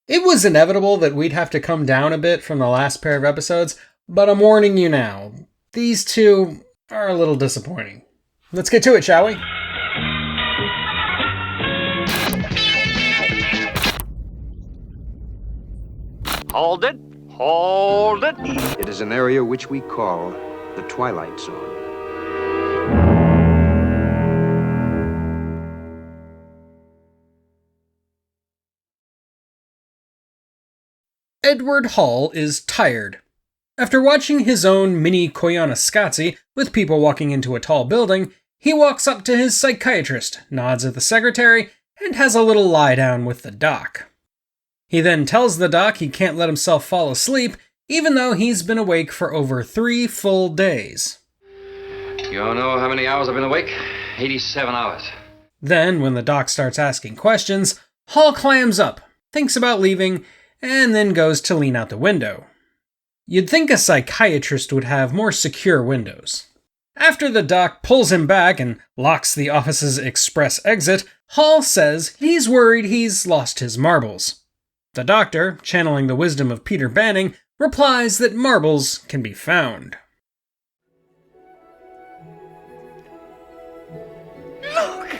It was inevitable that we'd have to come down a bit from the last pair of episodes, but I'm warning you now, these two are a little disappointing. Let's get to it, shall we? Hold it! Hold it! It is an area which we call the Twilight Zone. Edward Hall is tired. After watching his own mini Koyaanisqatsi with people walking into a tall building, he walks up to his psychiatrist, nods at the secretary, and has a little lie down with the doc. He then tells the doc he can't let himself fall asleep, even though he's been awake for over 3 full days. You all know how many hours I've been awake? 87 hours. Then, when the doc starts asking questions, Hall clams up, thinks about leaving, and then goes to lean out the window. You'd think a psychiatrist would have more secure windows. After the doc pulls him back and locks the office's express exit, Hall says he's worried he's lost his marbles. The doctor, channeling the wisdom of Peter Banning, replies that marbles can be found. Look!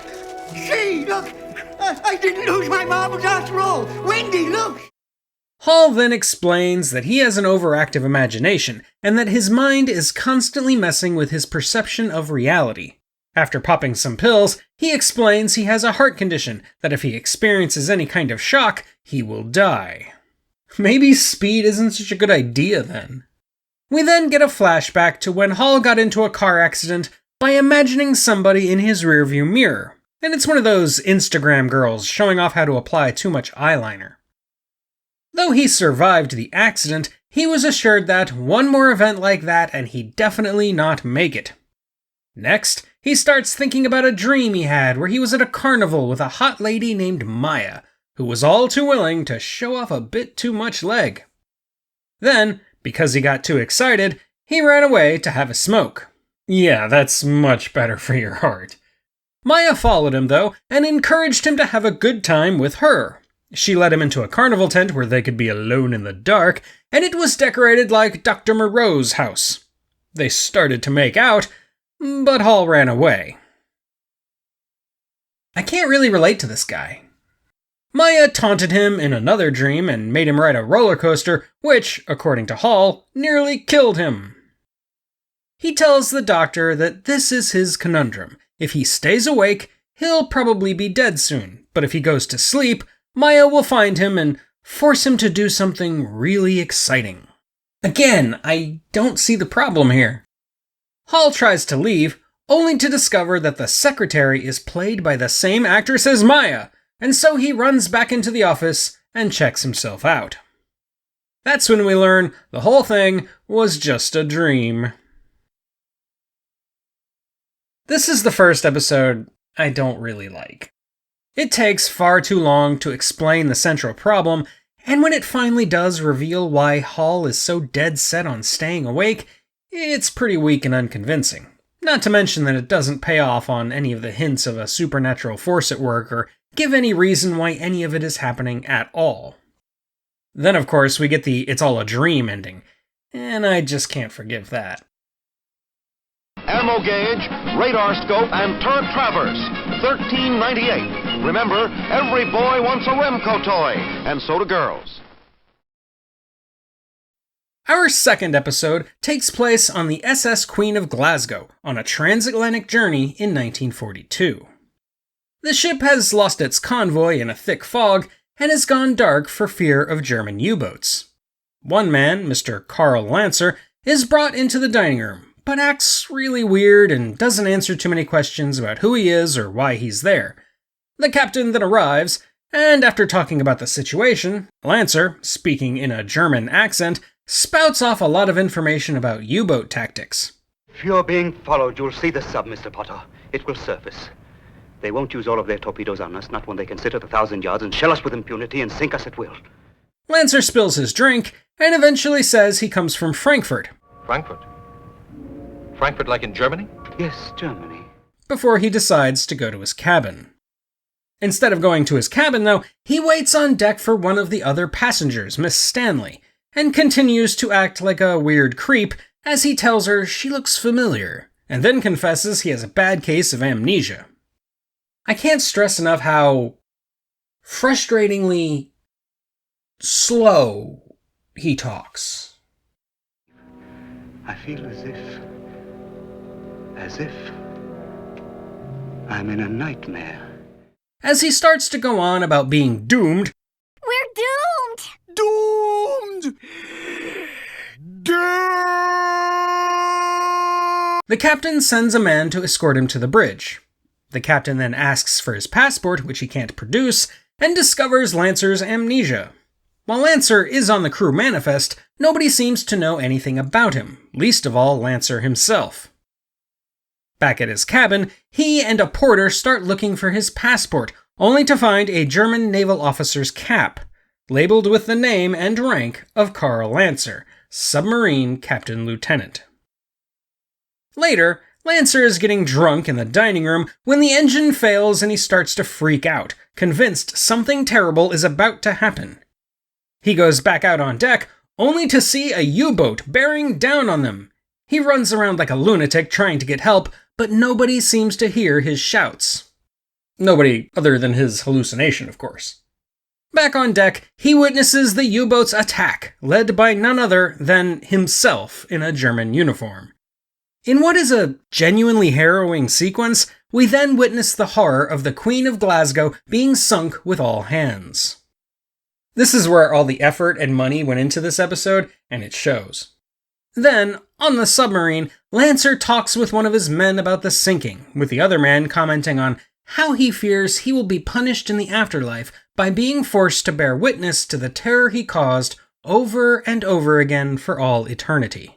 See, look! I didn't lose my marbles after all! Wendy, look! Hall then explains that he has an overactive imagination, and that his mind is constantly messing with his perception of reality. After popping some pills, he explains he has a heart condition, that if he experiences any kind of shock, he will die. Maybe speed isn't such a good idea then. We then get a flashback to when Hall got into a car accident by imagining somebody in his rearview mirror, and it's one of those Instagram girls showing off how to apply too much eyeliner. Though he survived the accident, he was assured that one more event like that and he'd definitely not make it. Next, he starts thinking about a dream he had where he was at a carnival with a hot lady named Maya, who was all too willing to show off a bit too much leg. Then, because he got too excited, he ran away to have a smoke. Yeah, that's much better for your heart. Maya followed him though, and encouraged him to have a good time with her. She led him into a carnival tent where they could be alone in the dark, and it was decorated like Dr. Moreau's house. They started to make out, but Hall ran away. I can't really relate to this guy. Maya taunted him in another dream and made him ride a roller coaster, which, according to Hall, nearly killed him. He tells the doctor that this is his conundrum. If he stays awake, he'll probably be dead soon, but if he goes to sleep, Maya will find him and force him to do something really exciting. Again, I don't see the problem here. Hall tries to leave, only to discover that the secretary is played by the same actress as Maya, and so he runs back into the office and checks himself out. That's when we learn the whole thing was just a dream. This is the first episode I don't really like. It takes far too long to explain the central problem, and when it finally does reveal why Hall is so dead set on staying awake, it's pretty weak and unconvincing. Not to mention that it doesn't pay off on any of the hints of a supernatural force at work or give any reason why any of it is happening at all. Then of course we get the "it's all a dream" ending, and I just can't forgive that. Ammo gauge, radar scope, and turret traverse. $13.98. Remember, every boy wants a Remco toy, and so do girls. Our second episode takes place on the SS Queen of Glasgow on a transatlantic journey in 1942. The ship has lost its convoy in a thick fog and has gone dark for fear of German U-boats. One man, Mr. Carl Lancer, is brought into the dining room, but acts really weird and doesn't answer too many questions about who he is or why he's there. The captain then arrives, and after talking about the situation, Lancer, speaking in a German accent, spouts off a lot of information about U-boat tactics. If you're being followed, you'll see the sub, Mr. Potter. It will surface. They won't use all of their torpedoes on us, not when they can sit at 1,000 yards and shell us with impunity and sink us at will. Lancer spills his drink, and eventually says he comes from Frankfurt. Frankfurt? Frankfurt like in Germany? Yes, Germany. Before he decides to go to his cabin. Instead of going to his cabin, though, he waits on deck for one of the other passengers, Miss Stanley, and continues to act like a weird creep as he tells her she looks familiar, and then confesses he has a bad case of amnesia. I can't stress enough how frustratingly slow he talks. I feel as if I'm in a nightmare. As he starts to go on about being doomed, We're doomed! Doomed! the captain sends a man to escort him to the bridge. The captain then asks for his passport, which he can't produce, and discovers Lancer's amnesia. While Lancer is on the crew manifest, nobody seems to know anything about him, least of all Lancer himself. Back at his cabin, he and a porter start looking for his passport, only to find a German naval officer's cap, labeled with the name and rank of Karl Lancer, submarine captain lieutenant. Later, Lancer is getting drunk in the dining room when the engine fails and he starts to freak out, convinced something terrible is about to happen. He goes back out on deck, only to see a U-boat bearing down on them. He runs around like a lunatic trying to get help, but nobody seems to hear his shouts. Nobody other than his hallucination, of course. Back on deck, he witnesses the U-boat's attack, led by none other than himself in a German uniform. In what is a genuinely harrowing sequence, we then witness the horror of the Queen of Glasgow being sunk with all hands. This is where all the effort and money went into this episode, and it shows. Then, on the submarine, Lancer talks with one of his men about the sinking, with the other man commenting on how he fears he will be punished in the afterlife by being forced to bear witness to the terror he caused over and over again for all eternity.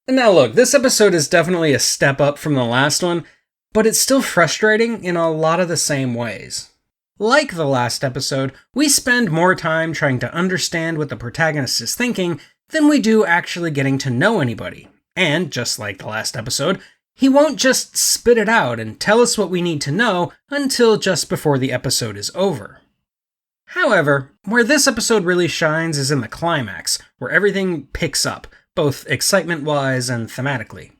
And now look, this episode is definitely a step up from the last one, but it's still frustrating in a lot of the same ways. Like the last episode, we spend more time trying to understand what the protagonist is thinking than we do actually getting to know anybody. And, just like the last episode, he won't just spit it out and tell us what we need to know until just before the episode is over. However, where this episode really shines is in the climax, where everything picks up, both excitement-wise and thematically.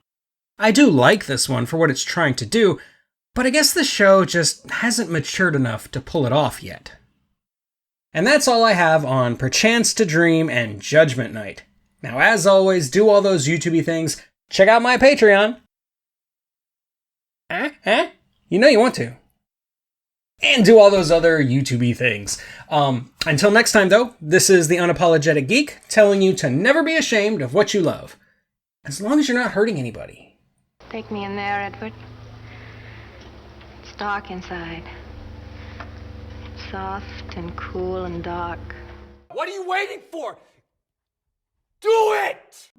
I do like this one for what it's trying to do, but I guess the show just hasn't matured enough to pull it off yet. And that's all I have on Perchance to Dream and Judgment Night. Now, as always, do all those YouTube-y things. Check out my Patreon. You know you want to. And do all those other YouTube-y things. Until next time, though, this is the Unapologetic Geek telling you to never be ashamed of what you love. As long as you're not hurting anybody. Take me in there, Edward. It's dark inside. Soft and cool and dark. What are you waiting for? Do it!